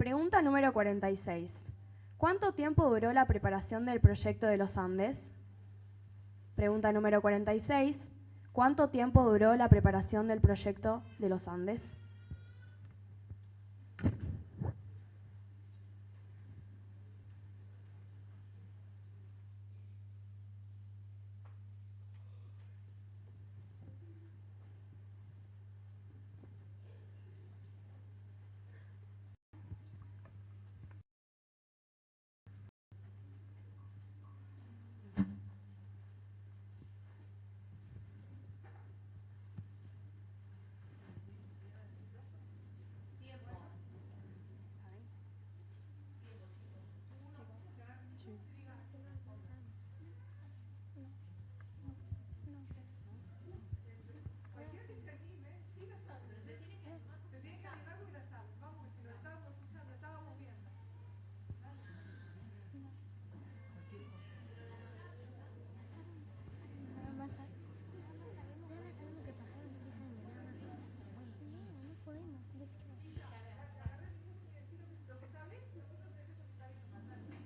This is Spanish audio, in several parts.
Pregunta número 46. ¿Cuánto tiempo duró la preparación del proyecto de los Andes? Pregunta número 46. ¿Cuánto tiempo duró la preparación del proyecto de los Andes?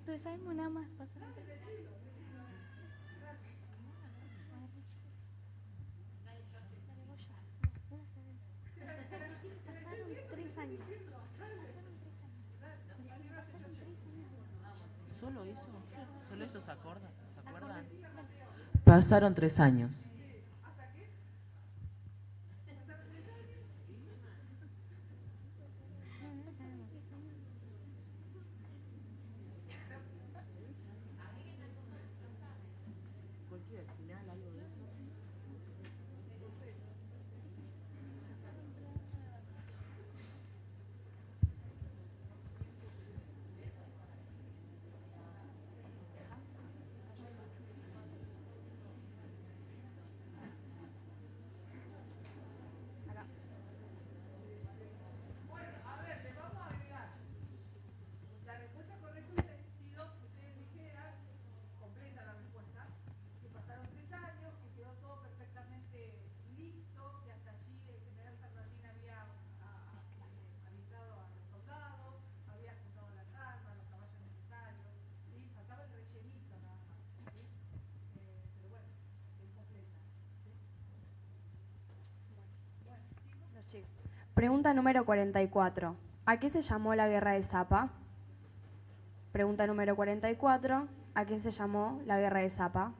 Pero sabemos nada más. Pasaron 3 años. ¿Solo eso? Sí. ¿Solo eso se acuerdan? Pasaron 3 años. Cualquier final, algo de eso. Pregunta número 44. ¿A qué se llamó la guerra de Zapa? Pregunta número 44. ¿A qué se llamó la guerra de Zapa?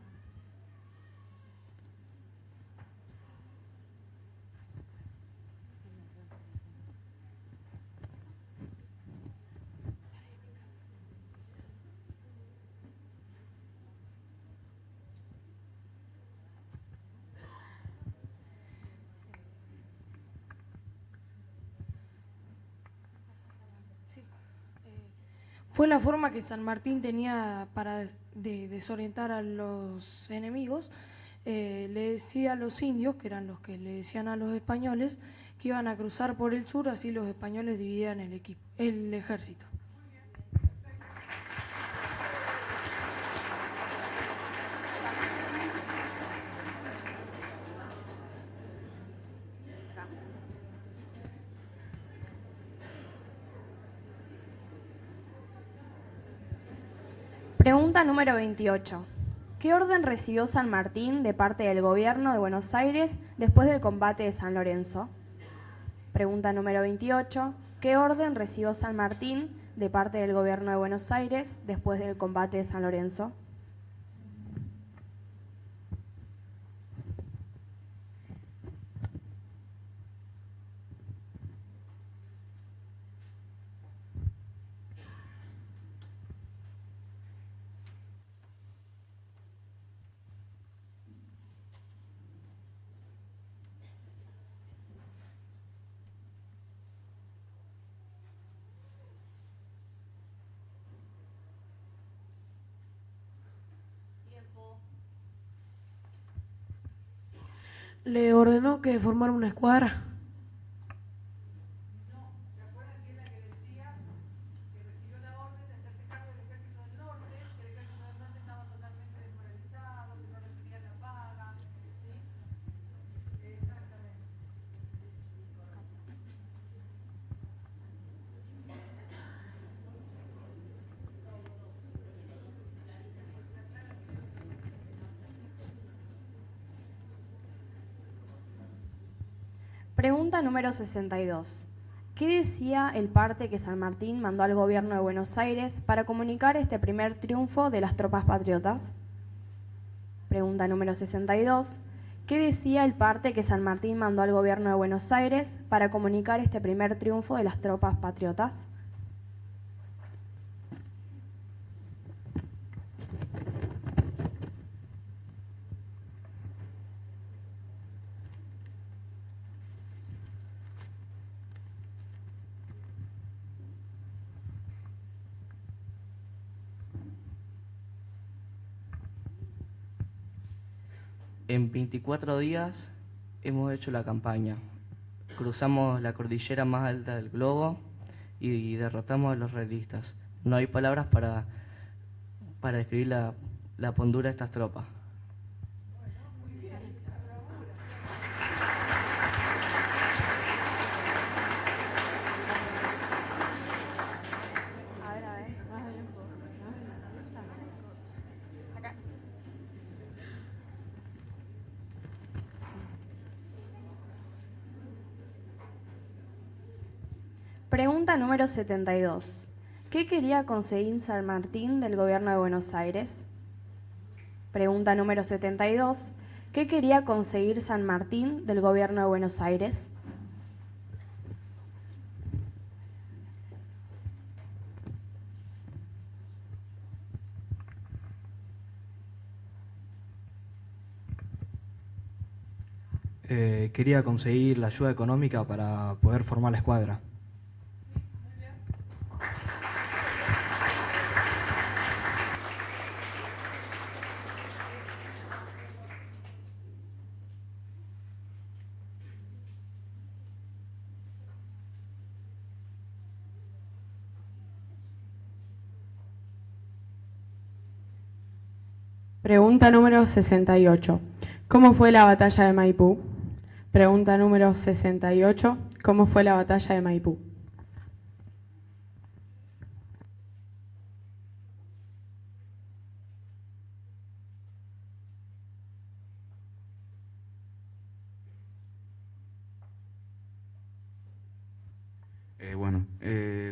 Fue la forma que San Martín tenía para desorientar a los enemigos. Le decía a los indios, que eran los que le decían a los españoles, que iban a cruzar por el sur, así los españoles dividían el ejército. Pregunta número 28. ¿Qué orden recibió San Martín de parte del gobierno de Buenos Aires después del combate de San Lorenzo? Pregunta número 28. ¿Qué orden recibió San Martín de parte del gobierno de Buenos Aires después del combate de San Lorenzo? Le ordenó que formara una escuadra. Pregunta número 62. ¿Qué decía el parte que San Martín mandó al gobierno de Buenos Aires para comunicar este primer triunfo de las tropas patriotas? Pregunta número 62. ¿Qué decía el parte que San Martín mandó al gobierno de Buenos Aires para comunicar este primer triunfo de las tropas patriotas? En 24 días hemos hecho la campaña. Cruzamos la cordillera más alta del globo y derrotamos a los realistas. No hay palabras para describir la pondura de estas tropas. Pregunta número 72. ¿Qué quería conseguir San Martín del gobierno de Buenos Aires? Pregunta número 72. ¿Qué quería conseguir San Martín del gobierno de Buenos Aires? Quería conseguir la ayuda económica para poder formar la escuadra. Pregunta número 68. ¿Cómo fue la batalla de Maipú? Pregunta número 68. ¿Cómo fue la batalla de Maipú?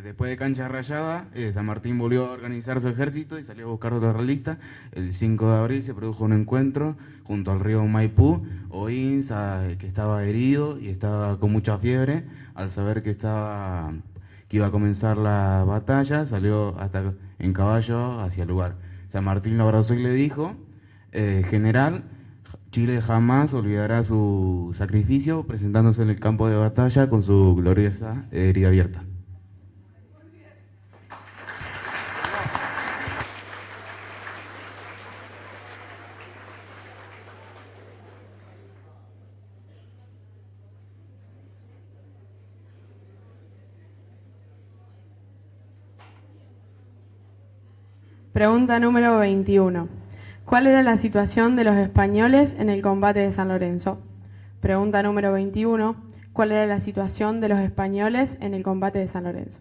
Después de Cancha Rayada, San Martín volvió a organizar su ejército y salió a buscar otros realistas. El 5 de abril se produjo un encuentro junto al río Maipú. O'Higgins, que estaba herido y estaba con mucha fiebre, al saber que iba a comenzar la batalla, salió hasta en caballo hacia el lugar. San Martín lo abrazó y le dijo: general, Chile jamás olvidará su sacrificio presentándose en el campo de batalla con su gloriosa herida abierta. Pregunta número 21. ¿Cuál era la situación de los españoles en el combate de San Lorenzo? Pregunta número 21. ¿Cuál era la situación de los españoles en el combate de San Lorenzo?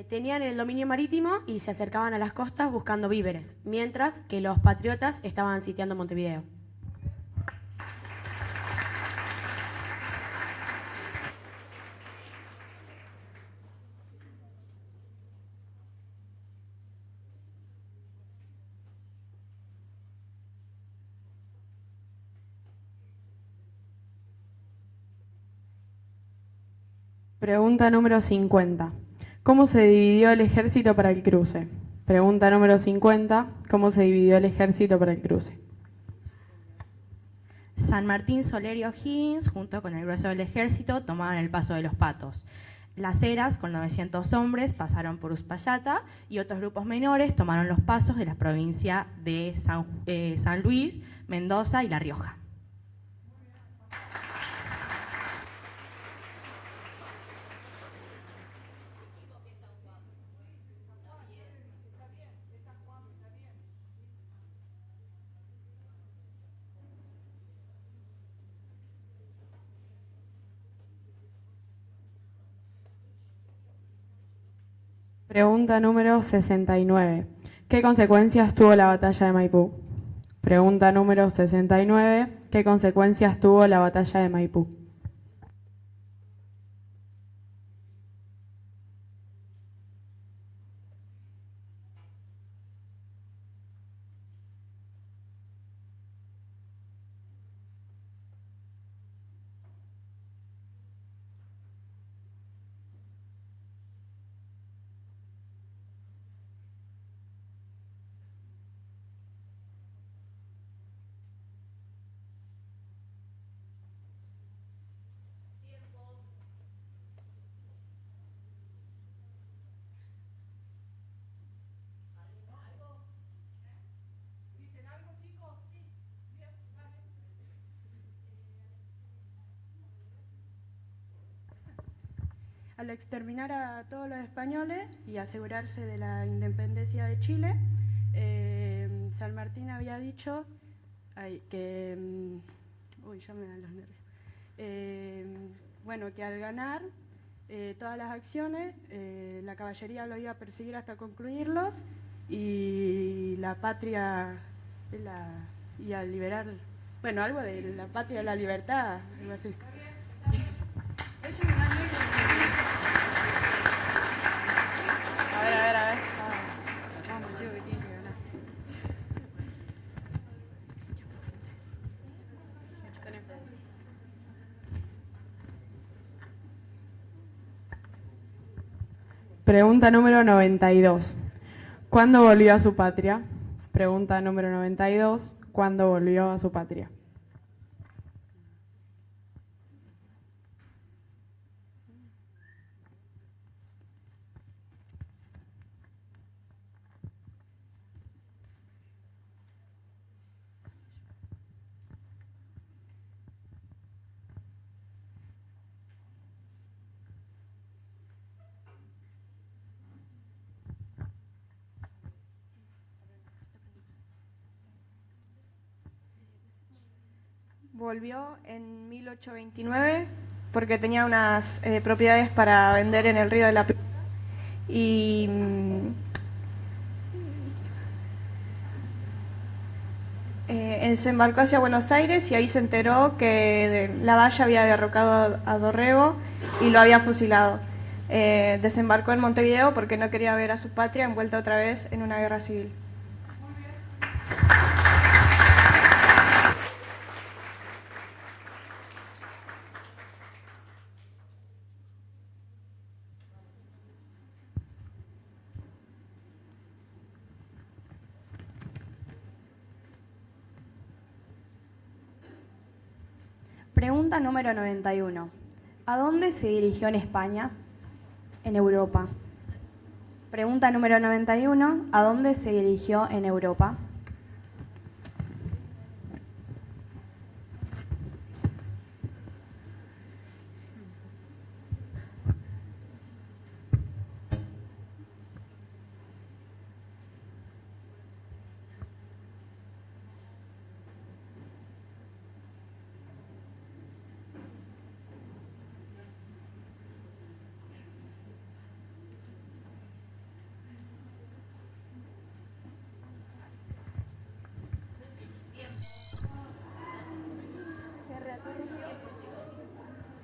Tenían el dominio marítimo y se acercaban a las costas buscando víveres, mientras que los patriotas estaban sitiando Montevideo. Pregunta número 50. ¿Cómo se dividió el ejército para el cruce? Pregunta número 50. ¿Cómo se dividió el ejército para el cruce? San Martín, Soler y O'Higgins, junto con el grueso del ejército, tomaron el paso de los Patos. Las Heras, con 900 hombres, pasaron por Uspallata y otros grupos menores tomaron los pasos de la provincia de San Luis, Mendoza y La Rioja. Pregunta número 69. ¿Qué consecuencias tuvo la batalla de Maipú? Pregunta número 69. ¿Qué consecuencias tuvo la batalla de Maipú? Al exterminar a todos los españoles y asegurarse de la independencia de Chile, San Martín había dicho que, ya me dan los nervios, bueno, que al ganar todas las acciones, la caballería lo iba a perseguir hasta concluirlos y la patria y al liberar, bueno, algo de la patria y la libertad, algo así. A ver. Vamos, yo que tiene que ganar. Pregunta número 92. ¿Cuándo volvió a su patria? Pregunta número 92. ¿Cuándo volvió a su patria? Volvió en 1829 porque tenía unas propiedades para vender en el Río de la Plata y se embarcó hacia Buenos Aires y ahí se enteró que Lavalle había derrocado a Dorrego y lo había fusilado. Desembarcó en Montevideo porque no quería ver a su patria envuelta otra vez en una guerra civil. Pregunta número 91. ¿A dónde se dirigió en España? En Europa. Pregunta número 91. ¿A dónde se dirigió en Europa?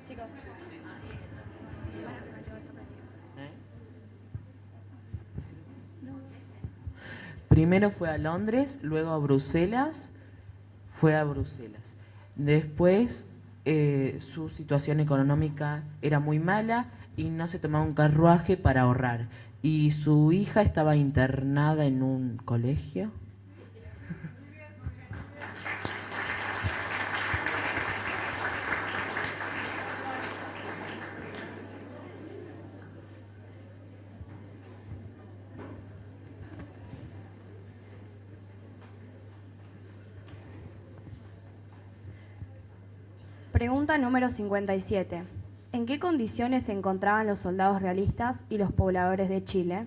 Chicos. Primero fue a Londres, luego a Bruselas, fue a Bruselas. Después su situación económica era muy mala y no se tomaba un carruaje para ahorrar. Y su hija estaba internada en un colegio. Pregunta número 57. ¿En qué condiciones se encontraban los soldados realistas y los pobladores de Chile?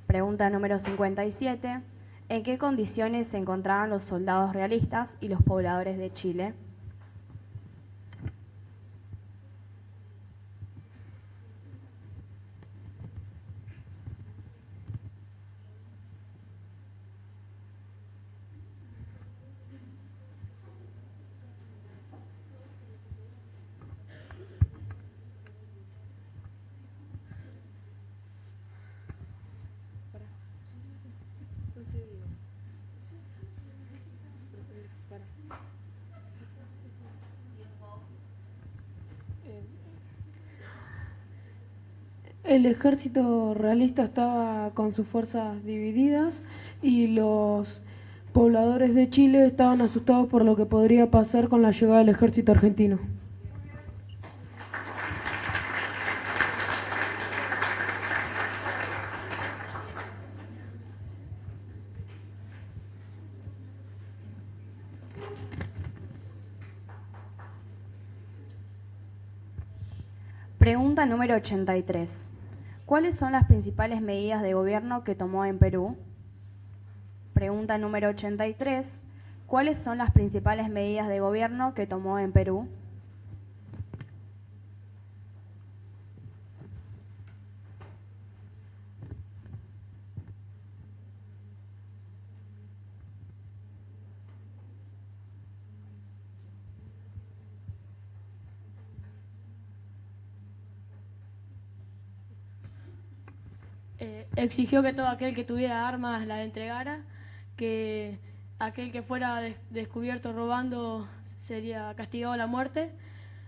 Pregunta número 57. ¿En qué condiciones se encontraban los soldados realistas y los pobladores de Chile? El ejército realista estaba con sus fuerzas divididas y los pobladores de Chile estaban asustados por lo que podría pasar con la llegada del ejército argentino. Pregunta número 83. ¿Cuáles son las principales medidas de gobierno que tomó en Perú? Pregunta número 83. ¿Cuáles son las principales medidas de gobierno que tomó en Perú? Exigió que todo aquel que tuviera armas las entregara, que aquel que fuera descubierto robando sería castigado a la muerte,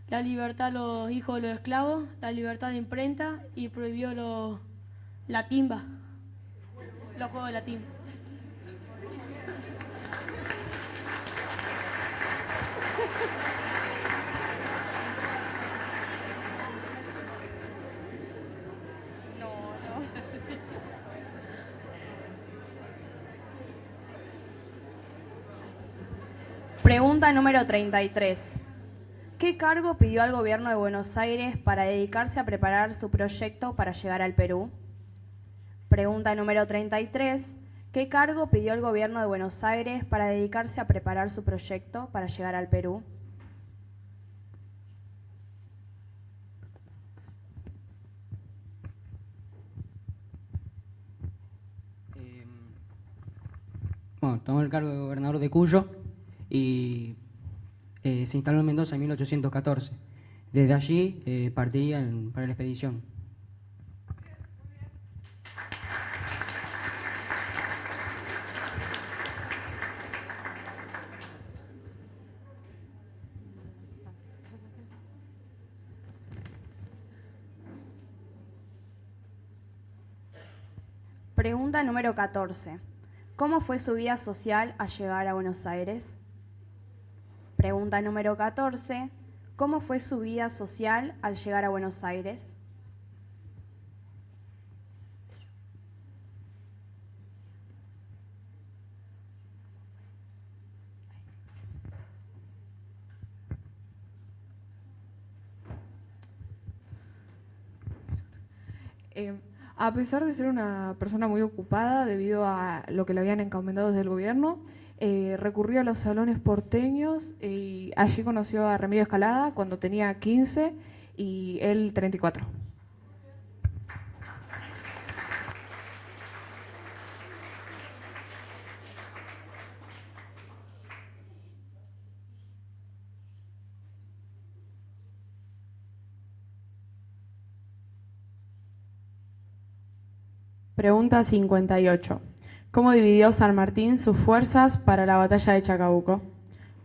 la libertad a los hijos de los esclavos, la libertad de imprenta y prohibió la timba, los juegos de la timba. Pregunta número 33. ¿Qué cargo pidió al gobierno de Buenos Aires para dedicarse a preparar su proyecto para llegar al Perú? Pregunta número 33. ¿Qué cargo pidió el gobierno de Buenos Aires para dedicarse a preparar su proyecto para llegar al Perú? Bueno, tomó el cargo de gobernador de Cuyo y se instaló en Mendoza en 1814. Desde allí partiría para la expedición. Pregunta número 14. ¿Cómo fue su vida social al llegar a Buenos Aires? Pregunta número 14. ¿Cómo fue su vida social al llegar a Buenos Aires? A pesar de ser una persona muy ocupada debido a lo que le habían encomendado desde el gobierno, recurrió a los salones porteños y allí conoció a Remedios Escalada cuando tenía 15 y él 34. Pregunta 58. ¿Cómo dividió San Martín sus fuerzas para la batalla de Chacabuco?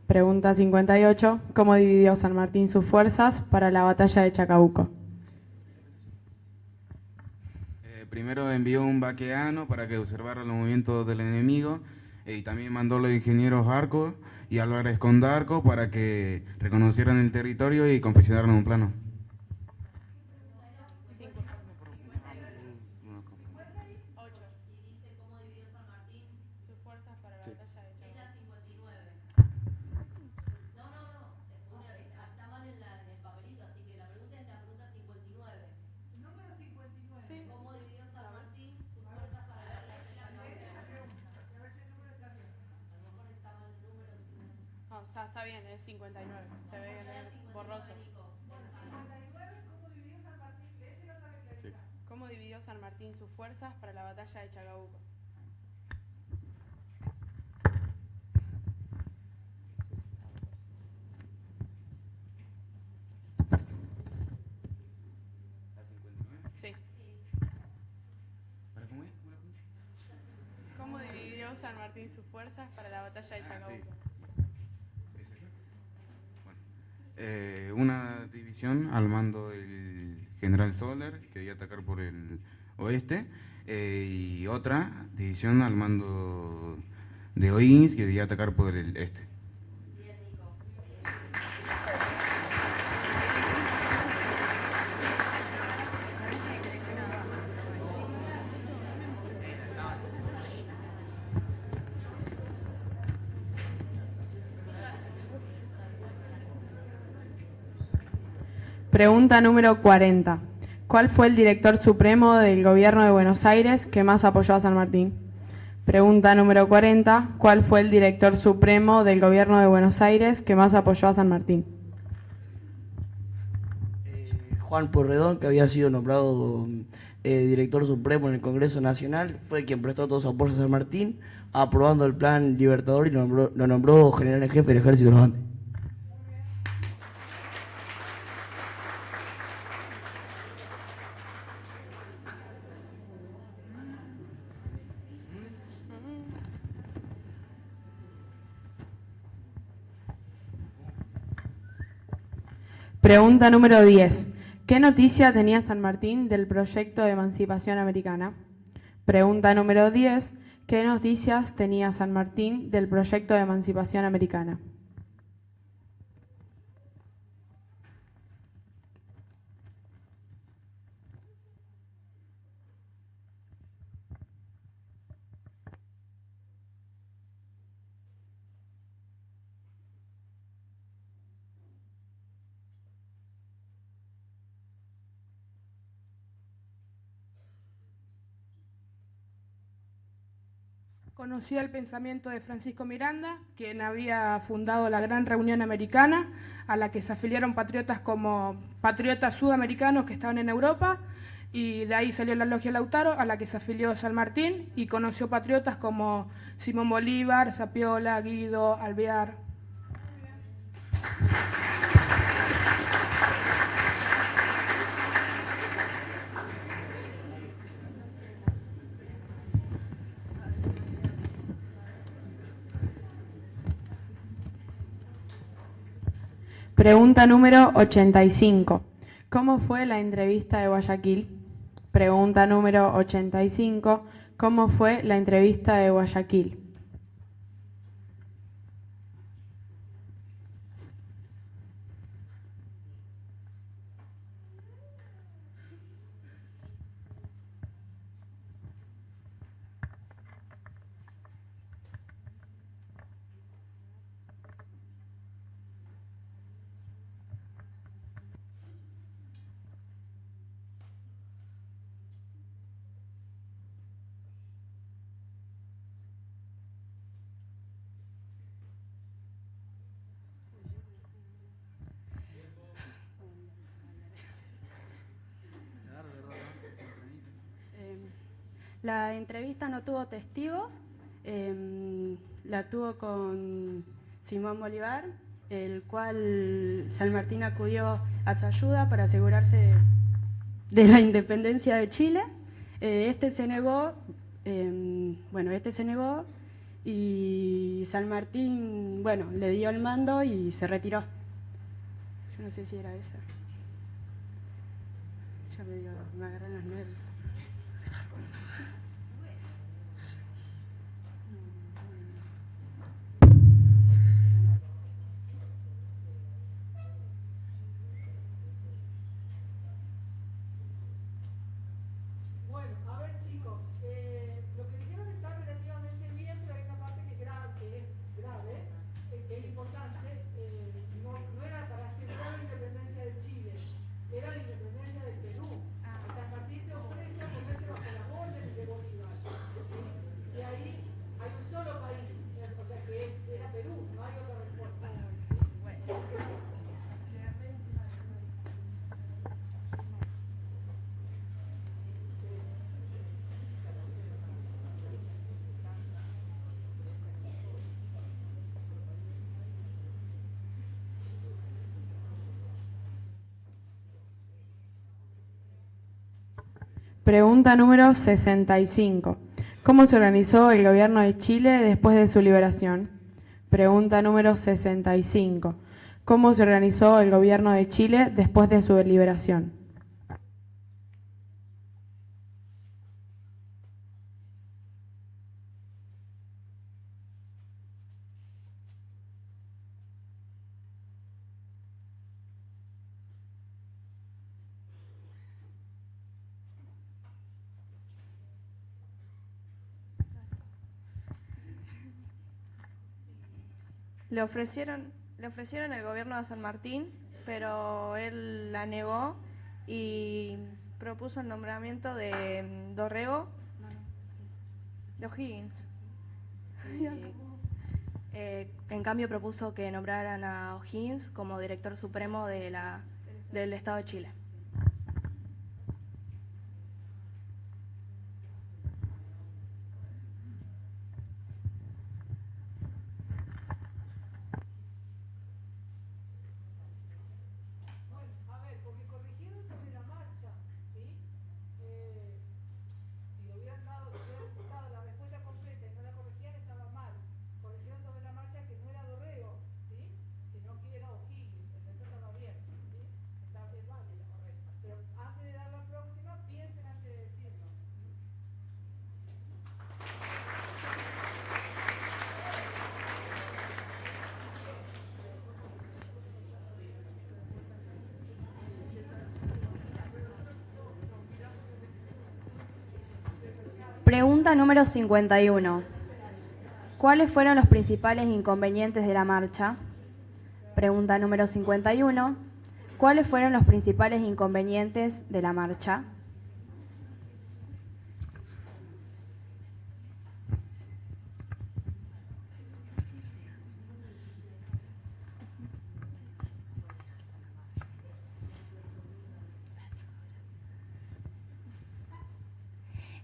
Pregunta 58. ¿Cómo dividió San Martín sus fuerzas para la batalla de Chacabuco? Primero envió un vaqueano para que observara los movimientos del enemigo y también mandó a los ingenieros Arco y Álvarez Condarco para que reconocieran el territorio y confeccionaran un plano. O sea, está bien, es 59. Se ve borroso. ¿Cómo dividió San Martín sus fuerzas para la batalla de Chacabuco? Sí. ¿Cómo dividió San Martín sus fuerzas para la batalla de Chacabuco? Una división al mando del General Soler, que debía atacar por el oeste, y otra división al mando de O'Higgins, que debía atacar por el este. Pregunta número 40. ¿Cuál fue el director supremo del gobierno de Buenos Aires que más apoyó a San Martín? Pregunta número 40. ¿Cuál fue el director supremo del gobierno de Buenos Aires que más apoyó a San Martín? Juan Porredón, que había sido nombrado director supremo en el Congreso Nacional, fue quien prestó todo su apoyo a San Martín, aprobando el plan Libertador y lo nombró general en jefe del ejército de los Andes. Pregunta número 10. ¿Qué noticia tenía San Martín del proyecto de emancipación americana? Pregunta número 10. ¿Qué noticias tenía San Martín del proyecto de emancipación americana? Conocía el pensamiento de Francisco Miranda, quien había fundado la Gran Reunión Americana, a la que se afiliaron patriotas como patriotas sudamericanos que estaban en Europa, y de ahí salió la Logia Lautaro, a la que se afilió San Martín, y conoció patriotas como Simón Bolívar, Zapiola, Guido, Alvear. Pregunta número 85. ¿Cómo fue la entrevista de Guayaquil? Pregunta número 85. ¿Cómo fue la entrevista de Guayaquil? La entrevista no tuvo testigos, la tuvo con Simón Bolívar, el cual San Martín acudió a su ayuda para asegurarse de la independencia de Chile. Este se negó y San Martín, le dio el mando y se retiró. Yo no sé si era esa. Ya me agarran los nervios. Pregunta número 65. ¿Cómo se organizó el gobierno de Chile después de su liberación? Pregunta número 65. ¿Cómo se organizó el gobierno de Chile después de su liberación? Le ofrecieron el gobierno de San Martín, pero él la negó y propuso el nombramiento de Dorrego, de O'Higgins. En cambio propuso que nombraran a O'Higgins como director supremo del Estado de Chile. Pregunta número 51. ¿Cuáles fueron los principales inconvenientes de la marcha? Pregunta número 51. ¿Cuáles fueron los principales inconvenientes de la marcha?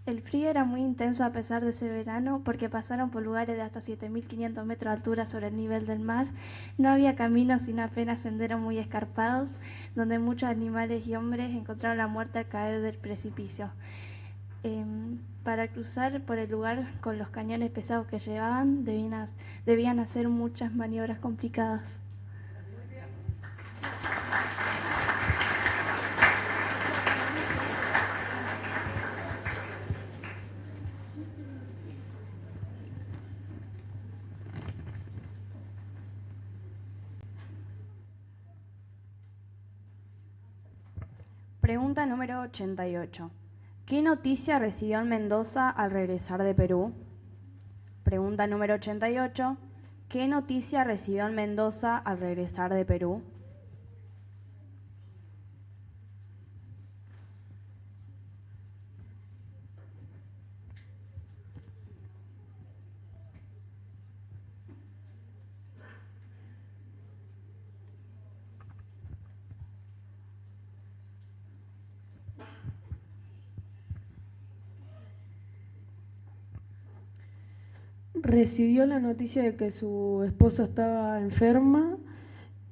El frío era muy intenso a pesar de ser verano porque pasaron por lugares de hasta 7.500 metros de altura sobre el nivel del mar. No había caminos sino apenas senderos muy escarpados donde muchos animales y hombres encontraron la muerte al caer del precipicio. Para cruzar por el lugar con los cañones pesados que llevaban debían hacer muchas maniobras complicadas. Pregunta número 88. ¿Qué noticia recibió en Mendoza al regresar de Perú? Pregunta número 88. ¿Qué noticia recibió en Mendoza al regresar de Perú? Recibió la noticia de que su esposa estaba enferma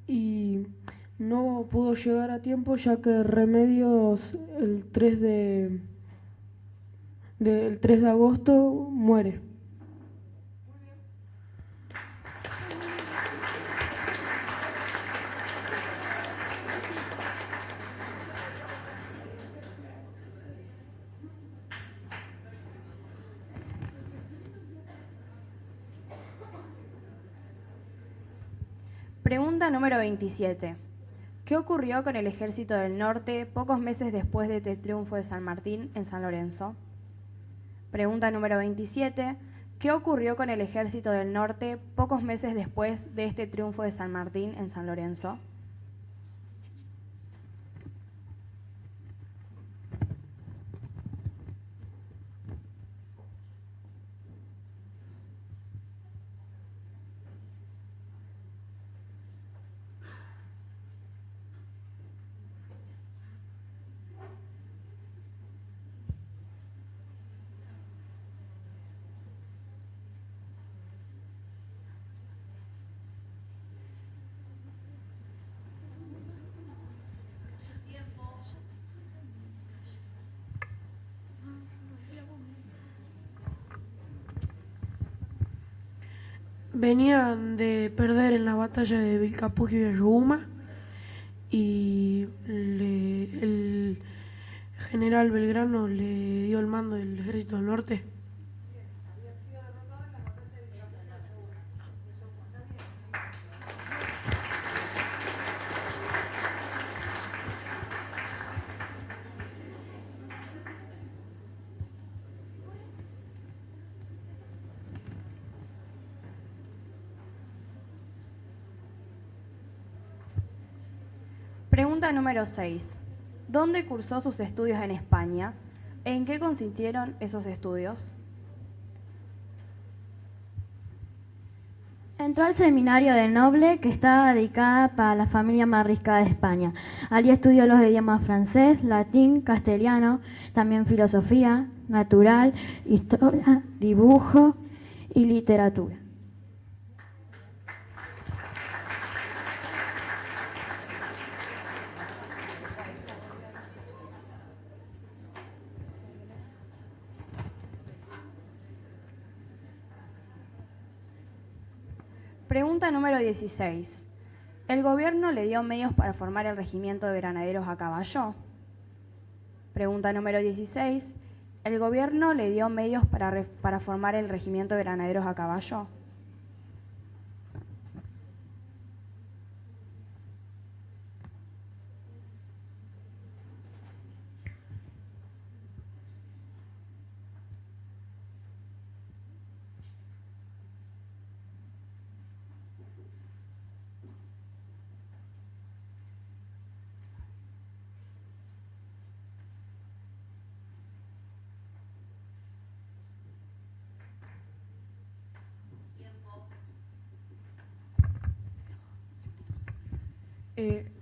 y no pudo llegar a tiempo ya que Remedios el 3 de agosto muere. Pregunta número 27. ¿Qué ocurrió con el Ejército del Norte pocos meses después de este triunfo de San Martín en San Lorenzo? Pregunta número 27. ¿Qué ocurrió con el Ejército del Norte pocos meses después de este triunfo de San Martín en San Lorenzo? Venían de perder en la batalla de Vilcapugio y Ayohuma y el general Belgrano le dio el mando del Ejército del Norte. Pregunta número 6. ¿Dónde cursó sus estudios en España? ¿En qué consistieron esos estudios? Entró al seminario de Noble, que estaba dedicada para la familia más rica de España. Allí estudió los idiomas francés, latín, castellano, también filosofía, natural, historia, dibujo y literatura. Pregunta número 16. ¿El gobierno le dio medios para formar el regimiento de granaderos a caballo? Pregunta número 16. ¿El gobierno le dio medios para formar el regimiento de granaderos a caballo?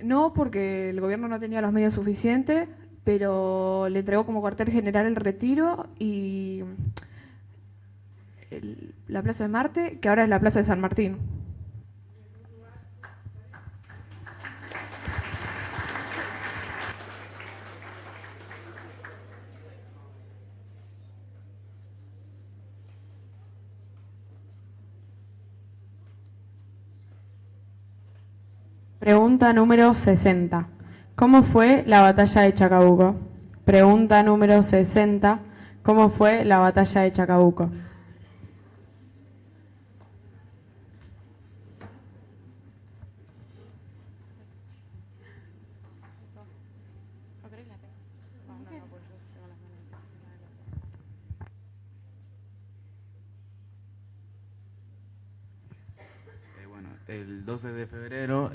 No, porque el gobierno no tenía los medios suficientes, pero le entregó como cuartel general el Retiro y la Plaza de Marte, que ahora es la Plaza de San Martín. Pregunta número 60. ¿Cómo fue la batalla de Chacabuco? Pregunta número 60. ¿Cómo fue la batalla de Chacabuco? El 12 de febrero,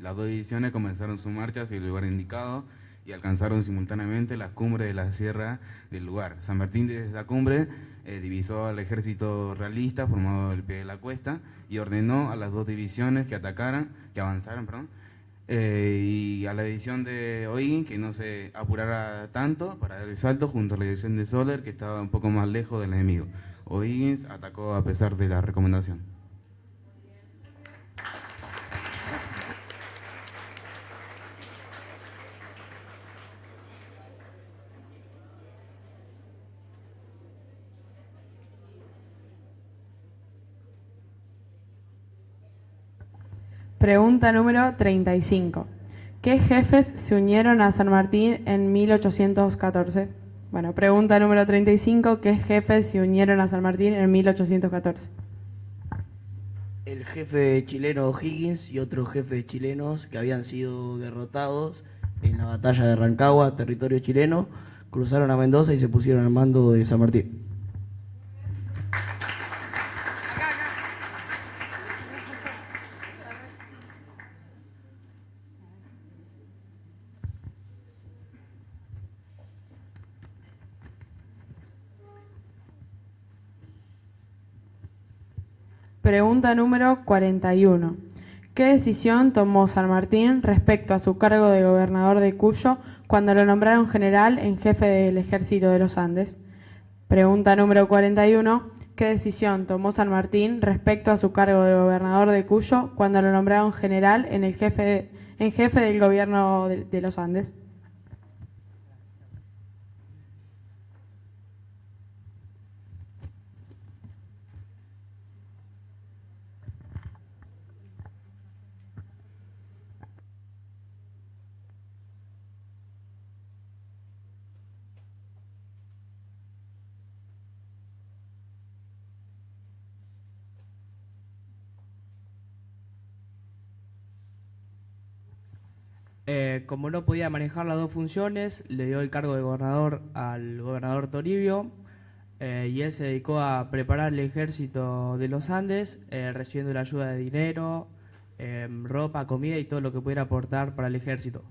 las dos divisiones comenzaron su marcha hacia el lugar indicado y alcanzaron simultáneamente las cumbres de la sierra del lugar. San Martín desde esa cumbre divisó al ejército realista formado al pie de la cuesta y ordenó a las dos divisiones que avanzaran, y a la división de O'Higgins que no se apurara tanto para dar el salto junto a la división de Soler, que estaba un poco más lejos del enemigo. O'Higgins atacó a pesar de la recomendación. Pregunta número 35. ¿Qué jefes se unieron a San Martín en 1814? Bueno, pregunta número 35. ¿Qué jefes se unieron a San Martín en 1814? El jefe chileno O'Higgins y otros jefes chilenos que habían sido derrotados en la batalla de Rancagua, territorio chileno, cruzaron a Mendoza y se pusieron al mando de San Martín. Pregunta número 41. ¿Qué decisión tomó San Martín respecto a su cargo de gobernador de Cuyo cuando lo nombraron general en jefe del ejército de los Andes? Pregunta número 41. ¿Qué decisión tomó San Martín respecto a su cargo de gobernador de Cuyo cuando lo nombraron general en jefe del gobierno de los Andes? Como no podía manejar las dos funciones, le dio el cargo de gobernador al gobernador Toribio, y él se dedicó a preparar el ejército de los Andes, recibiendo la ayuda de dinero, ropa, comida y todo lo que pudiera aportar para el ejército.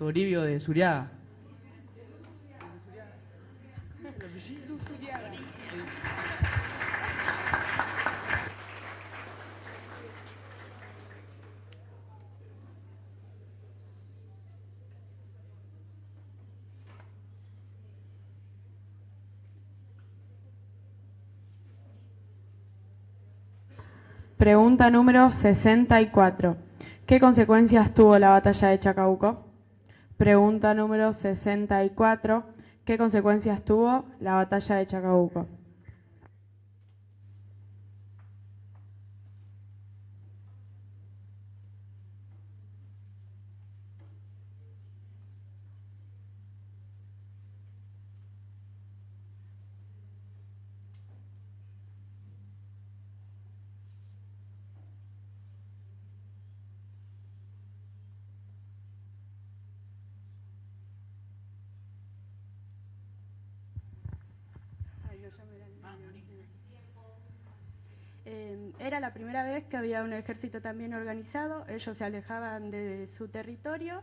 Toribio de Suriaga. Pregunta número 64. ¿Qué consecuencias tuvo la batalla de Chacabuco? Pregunta número 64. ¿Qué consecuencias tuvo la batalla de Chacabuco? Era la primera vez que había un ejército tan bien organizado. Ellos se alejaban de su territorio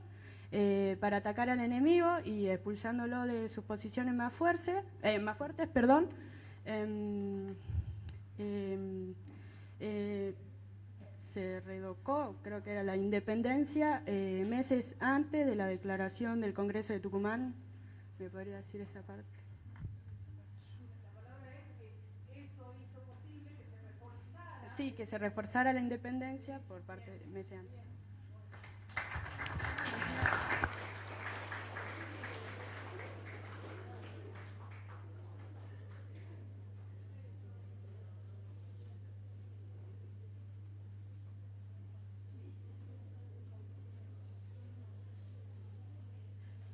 para atacar al enemigo y expulsándolo de sus posiciones más fuertes. Se redocó, creo que era la independencia, meses antes de la declaración del Congreso de Tucumán. ¿Me podría decir esa parte? Sí, que se reforzara la independencia por parte de meses antes.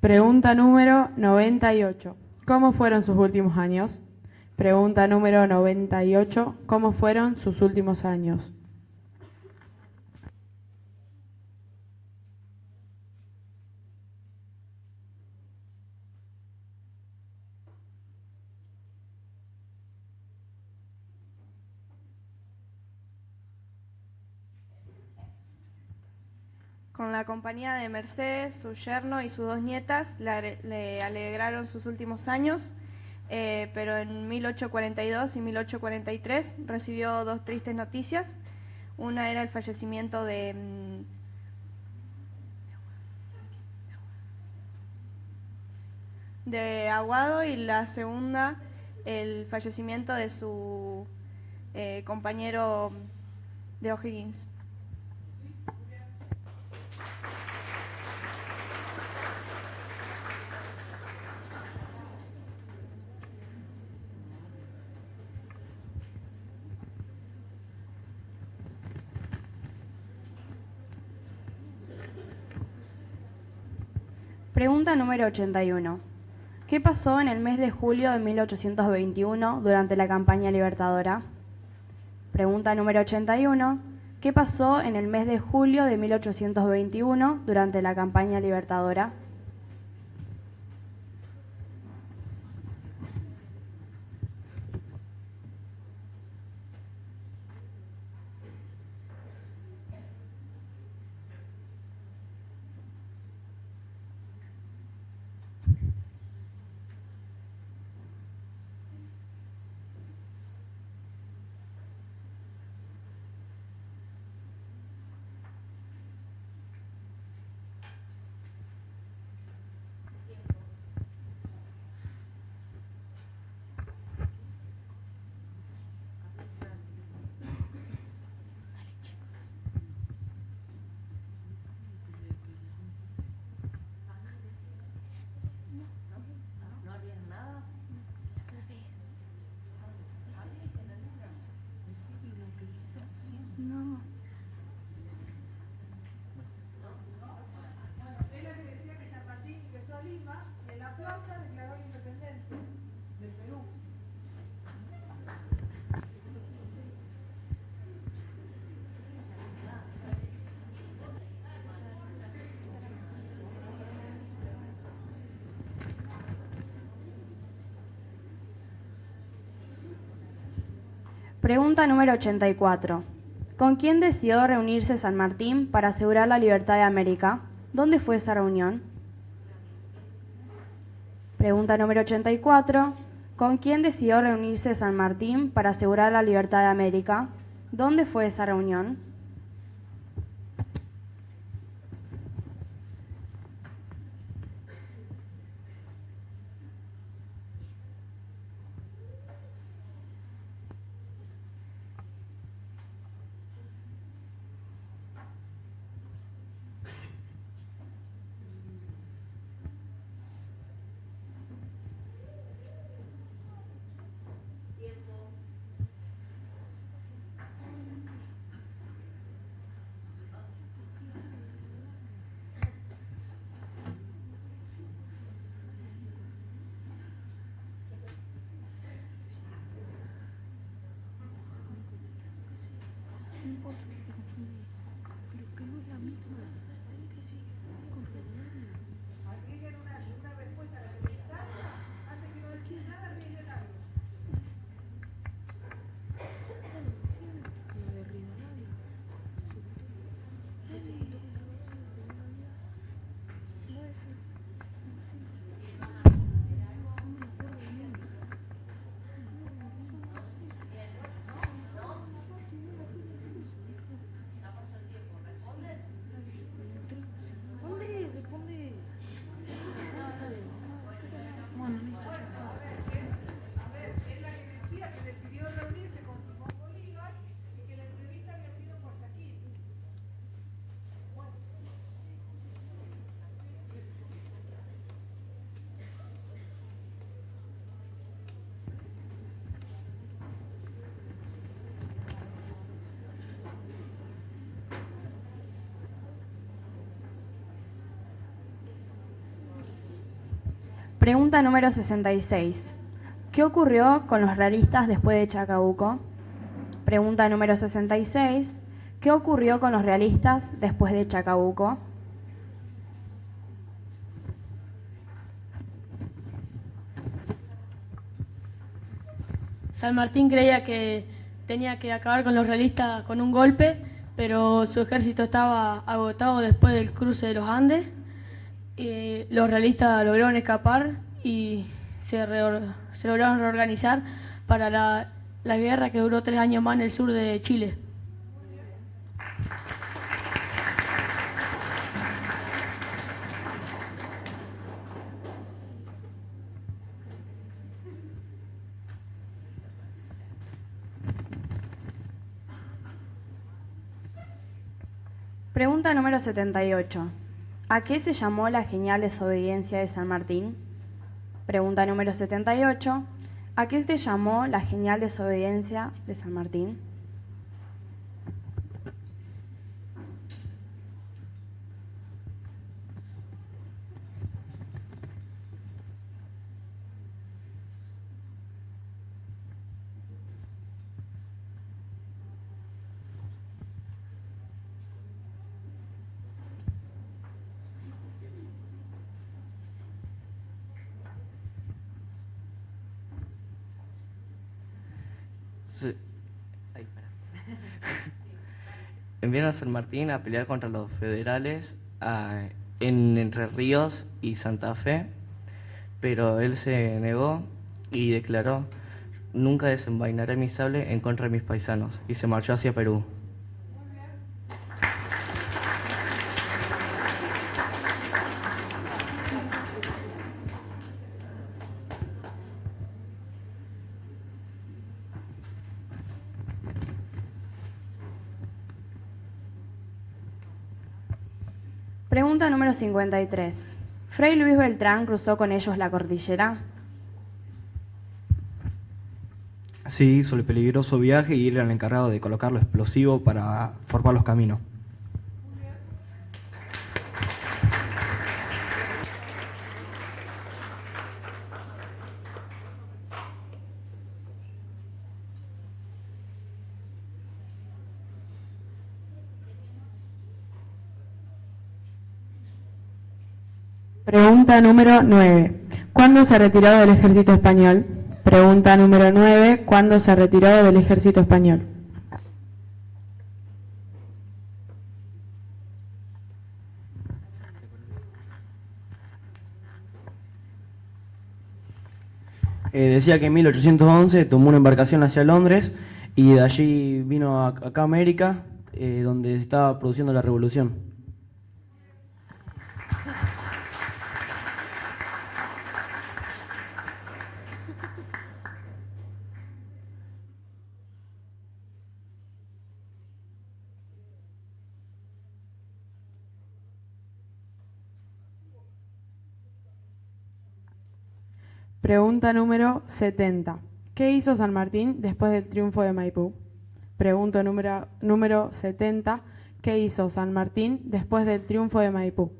Pregunta número 98. ¿Cómo fueron sus últimos años? Pregunta número 98. ¿Cómo fueron sus últimos años? Con la compañía de Mercedes, su yerno y sus dos nietas le alegraron sus últimos años, pero en 1842 y 1843 recibió dos tristes noticias. Una era el fallecimiento de Aguado y la segunda el fallecimiento de su compañero de O'Higgins. Pregunta número 81. ¿Qué pasó en el mes de julio de 1821 durante la campaña libertadora? Pregunta número 81. ¿Qué pasó en el mes de julio de 1821 durante la campaña libertadora? No. Ella que decía que San Martín ingresó a Lima y en la plaza declaró la independencia del Perú. Pregunta número 84. ¿Con quién decidió reunirse San Martín para asegurar la libertad de América? ¿Dónde fue esa reunión? Pregunta número 84. ¿Con quién decidió reunirse San Martín para asegurar la libertad de América? ¿Dónde fue esa reunión? Pregunta número 66. ¿Qué ocurrió con los realistas después de Chacabuco? Pregunta número 66. ¿Qué ocurrió con los realistas después de Chacabuco? San Martín creía que tenía que acabar con los realistas con un golpe, pero su ejército estaba agotado después del cruce de los Andes. Los realistas lograron escapar y se lograron reorganizar para la guerra que duró 3 años más en el sur de Chile. Pregunta número 78. ¿A qué se llamó la genial desobediencia de San Martín? Pregunta número 78. ¿A qué se llamó la genial desobediencia de San Martín? Sí. Enviaron a San Martín a pelear contra los federales en Entre Ríos y Santa Fe, pero él se negó y declaró: nunca desenvainaré mi sable en contra de mis paisanos, y se marchó hacia Perú. Pregunta número 53. ¿Fray Luis Beltrán cruzó con ellos la cordillera? Sí, hizo el peligroso viaje y él era el encargado de colocar lo explosivo para formar los caminos. Pregunta número 9. ¿Cuándo se retiró del ejército español? Pregunta número 9. ¿Cuándo se retiró del ejército español? Decía que en 1811 tomó una embarcación hacia Londres y de allí vino acá a América, donde se estaba produciendo la revolución. Pregunta número 70. ¿Qué hizo San Martín después del triunfo de Maipú? Pregunta número 70. ¿Qué hizo San Martín después del triunfo de Maipú?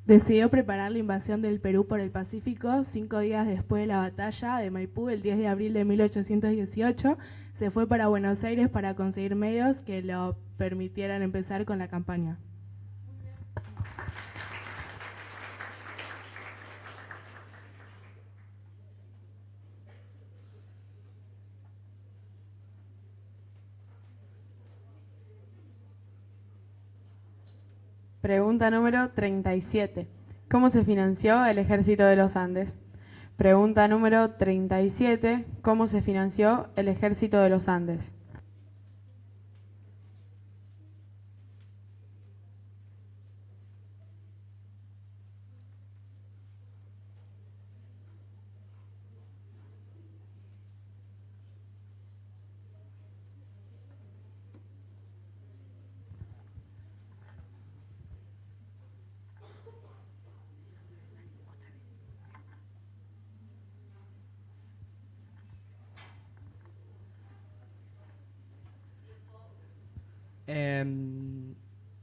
Decidió preparar la invasión del Perú por el Pacífico 5 días después de la batalla de Maipú, el 10 de abril de 1818. Se fue para Buenos Aires para conseguir medios que lo permitieran empezar con la campaña. Pregunta número 37. ¿Cómo se financió el Ejército de los Andes? Pregunta número 37. ¿Cómo se financió el Ejército de los Andes?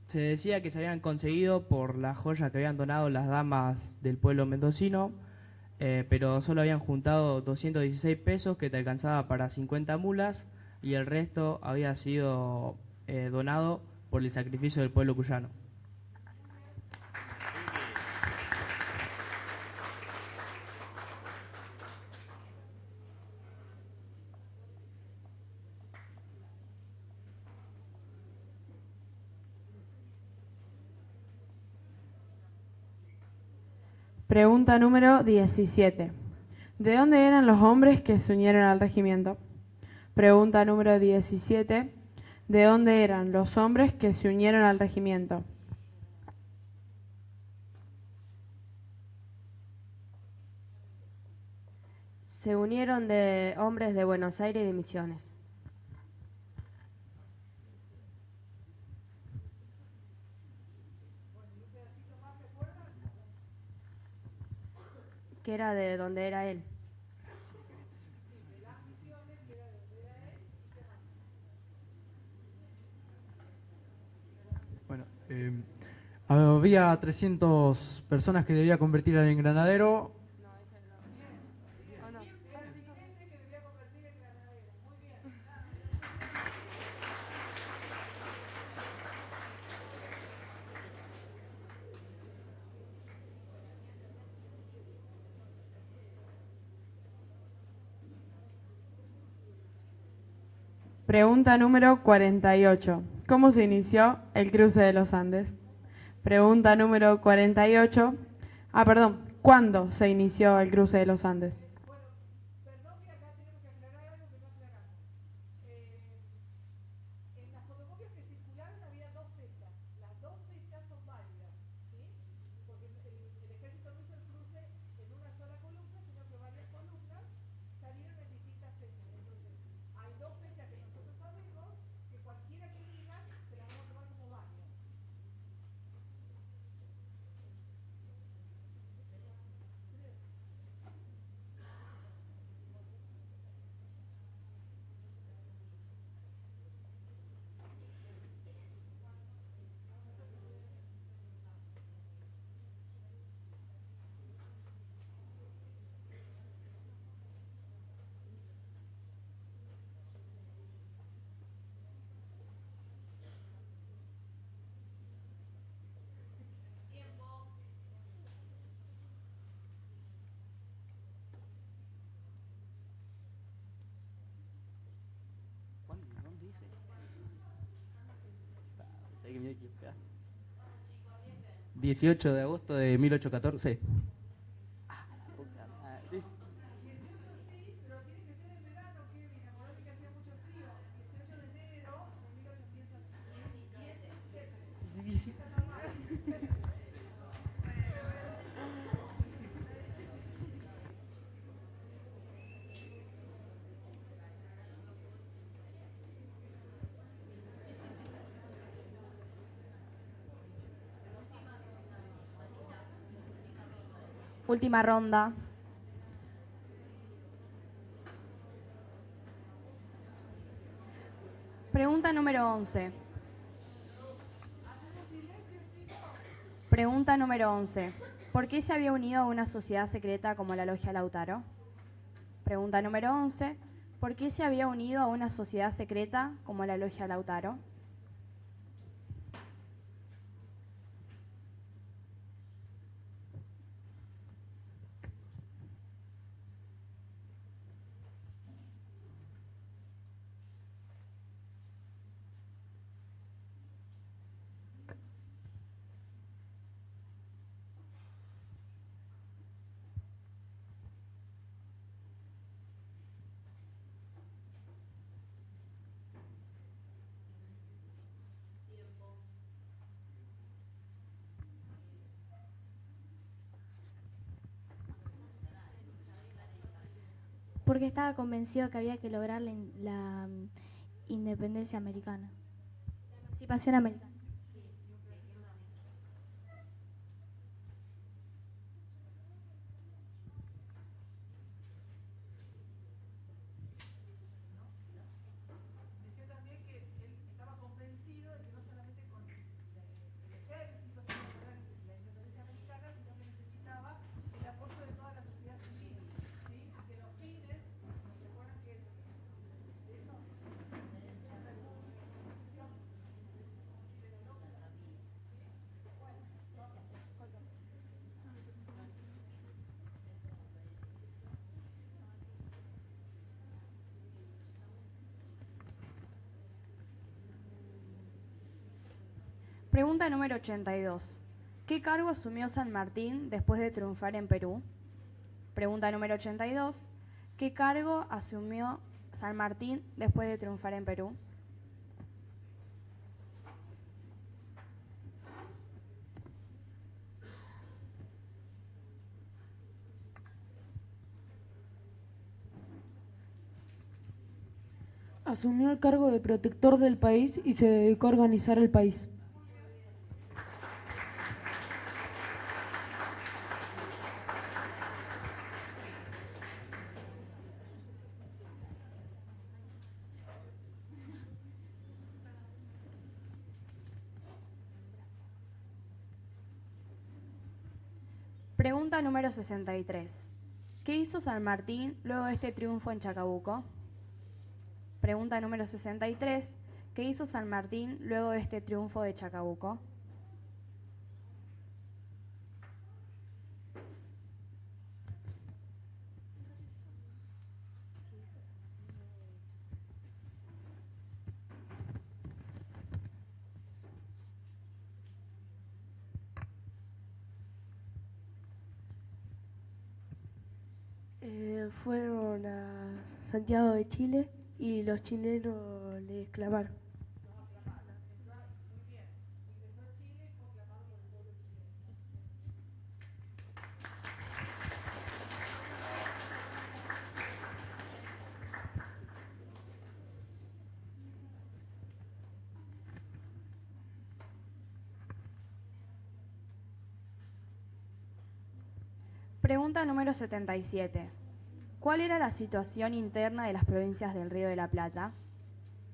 Se decía que se habían conseguido por la joya que habían donado las damas del pueblo mendocino, pero solo habían juntado 216 pesos que te alcanzaba para 50 mulas y el resto había sido donado por el sacrificio del pueblo cuyano. Pregunta número 17. ¿De dónde eran los hombres que se unieron al regimiento? Pregunta número 17. ¿De dónde eran los hombres que se unieron al regimiento? Se unieron de hombres de Buenos Aires y de Misiones. Que era de donde era él. Bueno, había 300 personas que debía convertir en granadero. Pregunta número 48. ¿Cómo se inició el cruce de los Andes? Pregunta número 48. ¿Cuándo se inició el cruce de los Andes? 18 de agosto de 1814. Última ronda. Pregunta número 11. Pregunta número 11. ¿Por qué se había unido a una sociedad secreta como la Logia Lautaro? Pregunta número 11. ¿Por qué se había unido a una sociedad secreta como la Logia Lautaro? Porque estaba convencido que había que lograr la independencia americana, la emancipación americana. Decía también que él estaba convencido de que no solamente con el ejército se iba a lograr la independencia americana, sino que necesitaba el apoyo de toda la sociedad civil, ¿sí? Y que los fines, recuerdan que eso, Pregunta número 82. ¿Qué cargo asumió San Martín después de triunfar en Perú? Pregunta número 82. ¿Qué cargo asumió San Martín después de triunfar en Perú? Asumió el cargo de protector del país y se dedicó a organizar el país. Pregunta número 63. ¿Qué hizo San Martín luego de este triunfo en Chacabuco? Pregunta número 63. ¿Qué hizo San Martín luego de este triunfo de Chacabuco? Fueron a Santiago de Chile y los chilenos le exclamaron. Pregunta número 77. ¿Cuál era la situación interna de las provincias del Río de la Plata?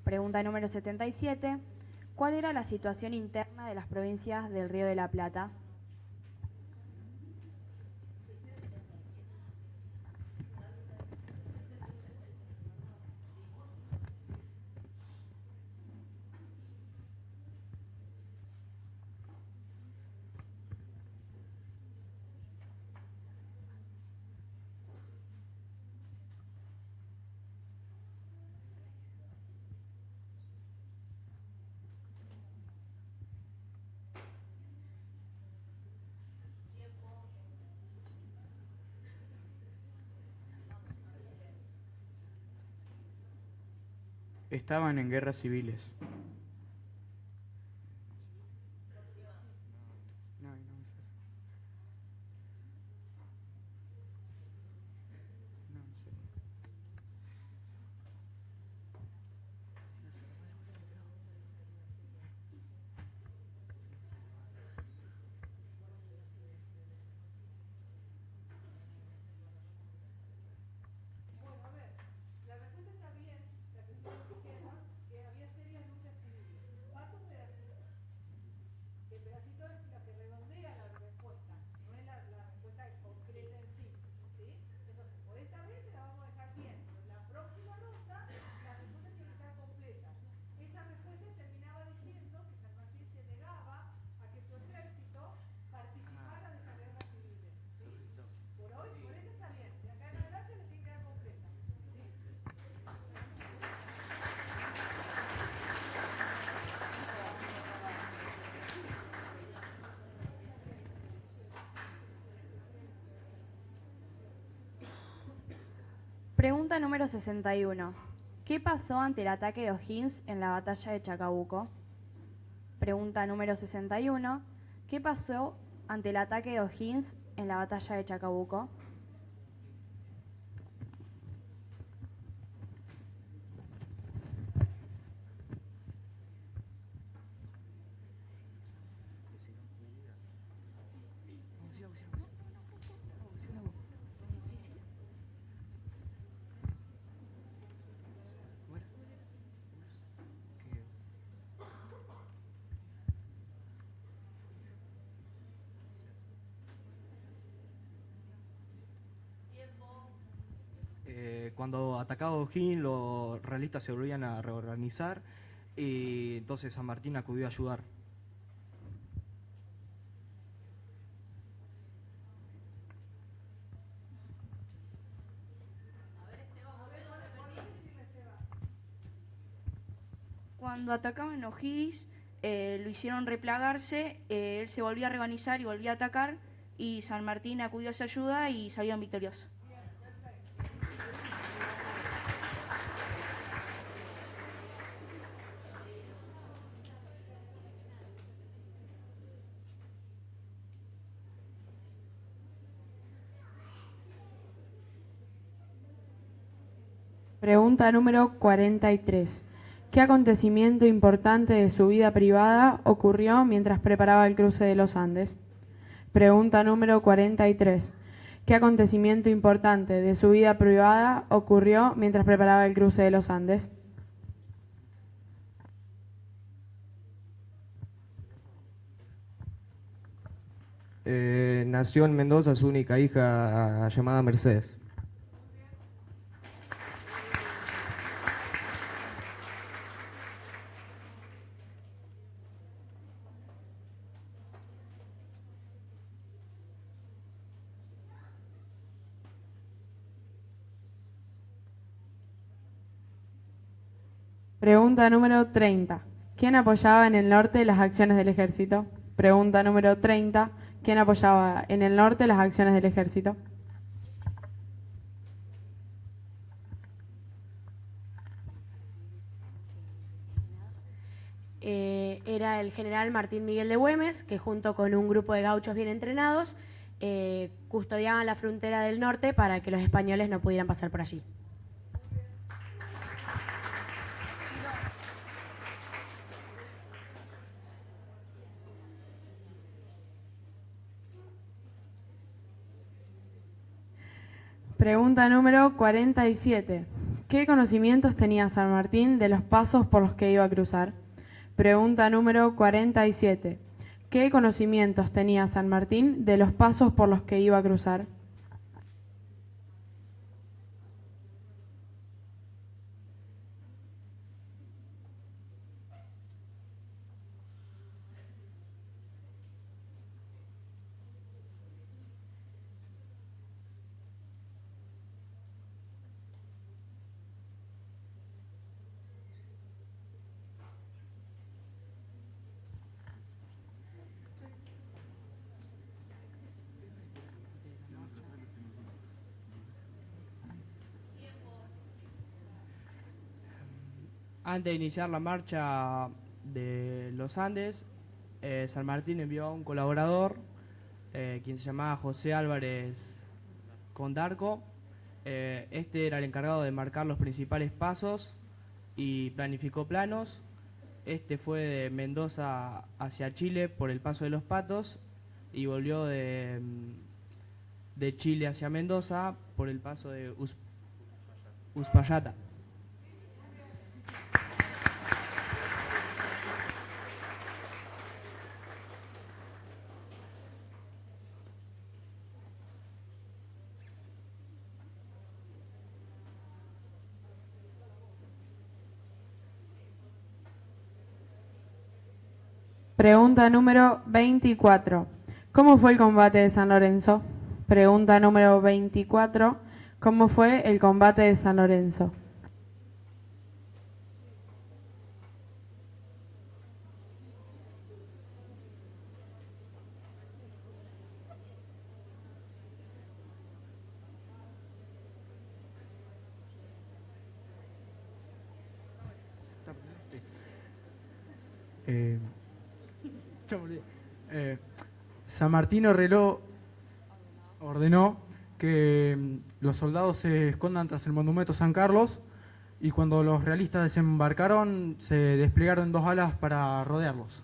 Pregunta número 77. ¿Cuál era la situación interna de las provincias del Río de la Plata? Estaban en guerras civiles. Pregunta número 61. ¿Qué pasó ante el ataque de O'Higgins en la batalla de Chacabuco? Pregunta número 61. ¿Qué pasó ante el ataque de O'Higgins en la batalla de Chacabuco? Cuando atacaba O'Higgins, los realistas se volvían a reorganizar y entonces San Martín acudió a ayudar. Cuando atacaban O'Higgins, lo hicieron replegarse, él se volvió a reorganizar y volvió a atacar, y San Martín acudió a su ayuda y salieron victoriosos. Pregunta número 43. ¿Qué acontecimiento importante de su vida privada ocurrió mientras preparaba el cruce de los Andes? Pregunta número 43. ¿Qué acontecimiento importante de su vida privada ocurrió mientras preparaba el cruce de los Andes? Nació en Mendoza su única hija llamada Mercedes. Pregunta número 30. ¿Quién apoyaba en el norte las acciones del ejército? Pregunta número 30. ¿Quién apoyaba en el norte las acciones del ejército? Era el general Martín Miguel de Güemes, que junto con un grupo de gauchos bien entrenados custodiaban la frontera del norte para que los españoles no pudieran pasar por allí. Pregunta número 47. ¿Qué conocimientos tenía San Martín de los pasos por los que iba a cruzar? Pregunta número 47. ¿Qué conocimientos tenía San Martín de los pasos por los que iba a cruzar? Antes de iniciar la marcha de los Andes, San Martín envió a un colaborador, quien se llamaba José Álvarez Condarco. Este era el encargado de marcar los principales pasos y planificó planos. Este fue de Mendoza hacia Chile por el Paso de los Patos y volvió de Chile hacia Mendoza por el paso de Uspallata. Pregunta número 24. ¿Cómo fue el combate de San Lorenzo? Pregunta número 24. ¿Cómo fue el combate de San Lorenzo? San Martín ordenó que los soldados se escondan tras el monumento San Carlos y cuando los realistas desembarcaron se desplegaron 2 alas para rodearlos.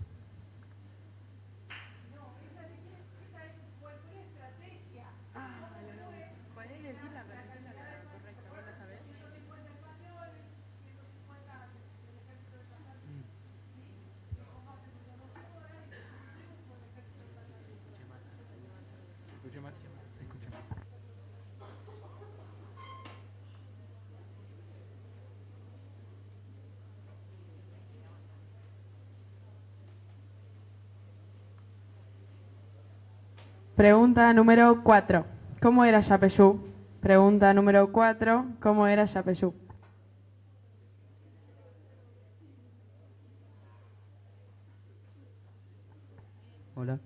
Pregunta número 4. ¿Cómo era Yapeyú? Pregunta número 4. ¿Cómo era Yapeyú? Hola.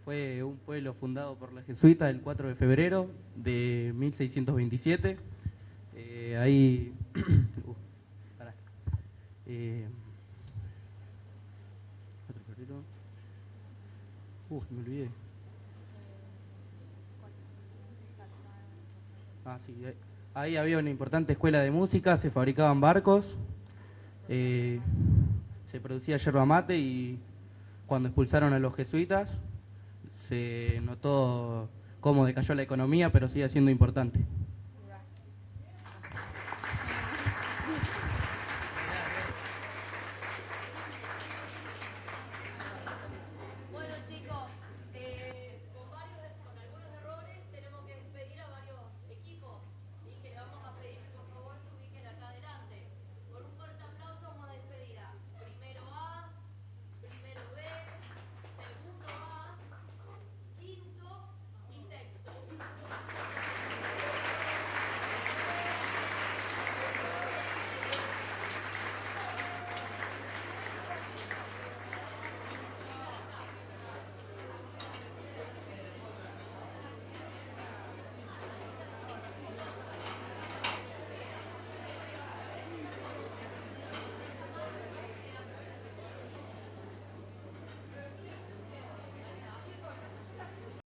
Fue un pueblo fundado por los jesuitas el 4 de febrero de 1627. Ahí... pará. 4 de febrero... me olvidé. Sí, ahí había una importante escuela de música, se fabricaban barcos, se producía yerba mate y cuando expulsaron a los jesuitas se notó cómo decayó la economía, pero sigue siendo importante.